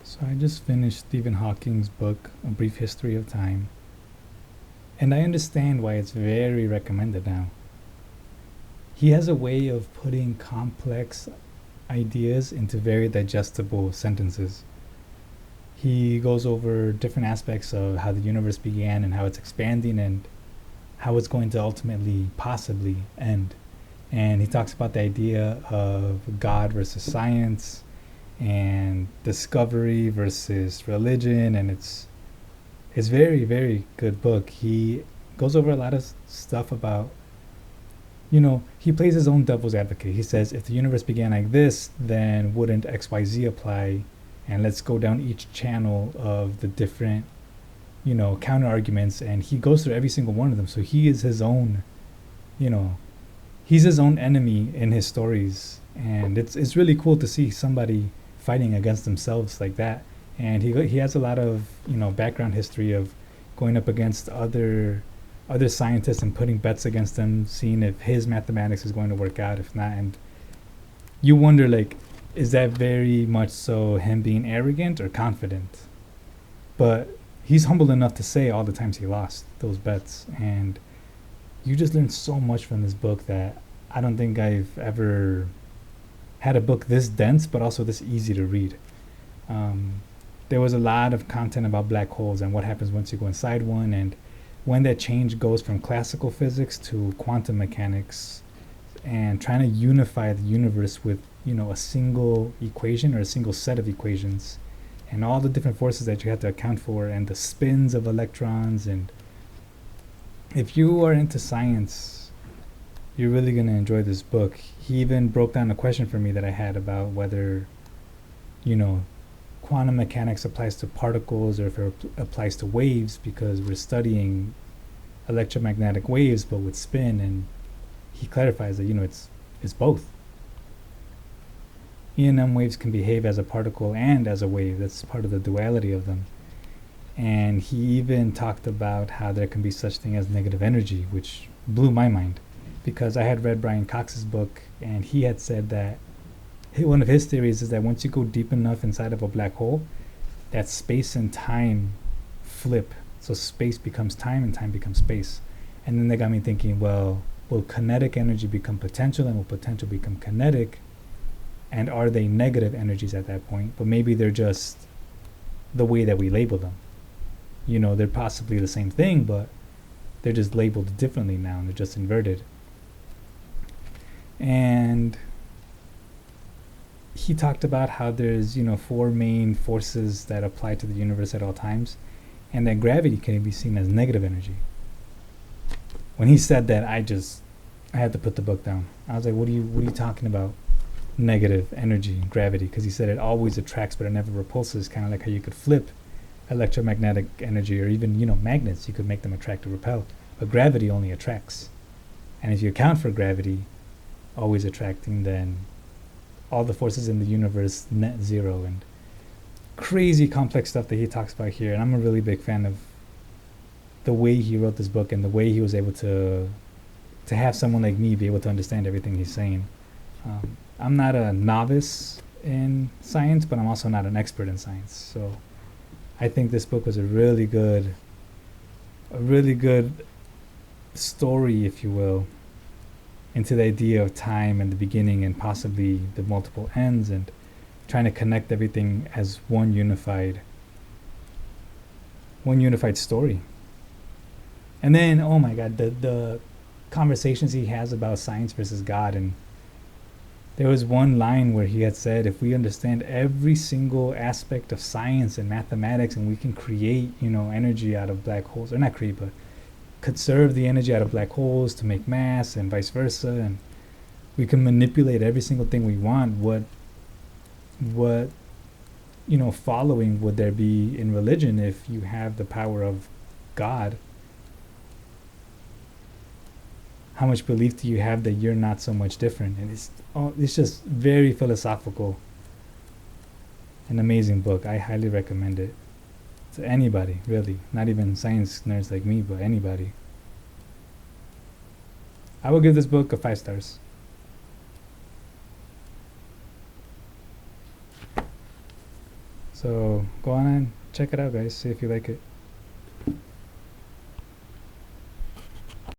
So I just finished Stephen Hawking's book, A Brief History of Time, and I understand why it's very recommended now. He has a way of putting complex ideas into very digestible sentences. He goes over different aspects of how the universe began and how it's expanding and how it's going to ultimately possibly end. And he talks about the idea of God versus science and discovery versus religion, and it's very very good book. He goes over a lot of stuff about, he plays his own devil's advocate. He says if the universe began like this, then wouldn't XYZ apply? And let's go down each channel of the different, counter arguments, and he goes through every single one of them. So he is his own, you know, he's his own enemy in his stories, and it's really cool to see somebody fighting against themselves like that. And he has a lot of background history of going up against other scientists and putting bets against them, seeing if his mathematics is going to work out, if not. And you wonder, like, is that very much so him being arrogant or confident? But he's humble enough to say all the times he lost those bets, and you just learn so much from this book that I don't think I've ever had a book this dense, but also this easy to read. Um, there was a lot of content about black holes and what happens once you go inside one, and when that change goes from classical physics to quantum mechanics, and trying to unify the universe with a single equation or a single set of equations, and all the different forces that you have to account for, and the spins of electrons. And if you are into science, you're really going to enjoy this book. He even broke down a question for me that I had about whether, you know, quantum mechanics applies to particles or if it applies to waves, because we're studying electromagnetic waves but with spin. And he clarifies that it's both. E&M waves can behave as a particle and as a wave. That's part of the duality of them. And he even talked about how there can be such thing as negative energy, which blew my mind, because I had read Brian Cox's book, and he had said that one of his theories is that once you go deep enough inside of a black hole, that space and time flip. So space becomes time and time becomes space. And then they got me thinking, well, will kinetic energy become potential, and will potential become kinetic? And are they negative energies at that point? But maybe they're just the way that we label them. They're possibly the same thing, but they're just labeled differently now, and they're just inverted. And he talked about how there's, four main forces that apply to the universe at all times, and that gravity can be seen as negative energy. When he said that, I had to put the book down. I was like, what are you talking about? Negative energy, gravity? Because he said it always attracts but it never repulses, kind of like how you could flip electromagnetic energy, or even magnets. You could make them attract or repel, but gravity only attracts. And if you account for gravity always attracting, then all the forces in the universe net zero. And crazy complex stuff that he talks about here. And I'm a really big fan of the way he wrote this book, and the way he was able to have someone like me be able to understand everything he's saying. I'm not a novice in science, but I'm also not an expert in science. So I think this book was a really good story, if you will, into the idea of time and the beginning and possibly the multiple ends, and trying to connect everything as one unified story. And then, oh my God, the conversations he has about science versus God. And there was one line where he had said, if we understand every single aspect of science and mathematics, and we can create, energy out of black holes, or not create, but conserve the energy out of black holes to make mass, and vice versa, and we can manipulate every single thing we want, what following would there be in religion if you have the power of God? How much belief do you have that you're not so much different? And it's just very philosophical. An amazing book. I highly recommend it to anybody, really. Not even science nerds like me, but anybody. I will give this book a 5 stars. So go on and check it out, guys. See if you like it.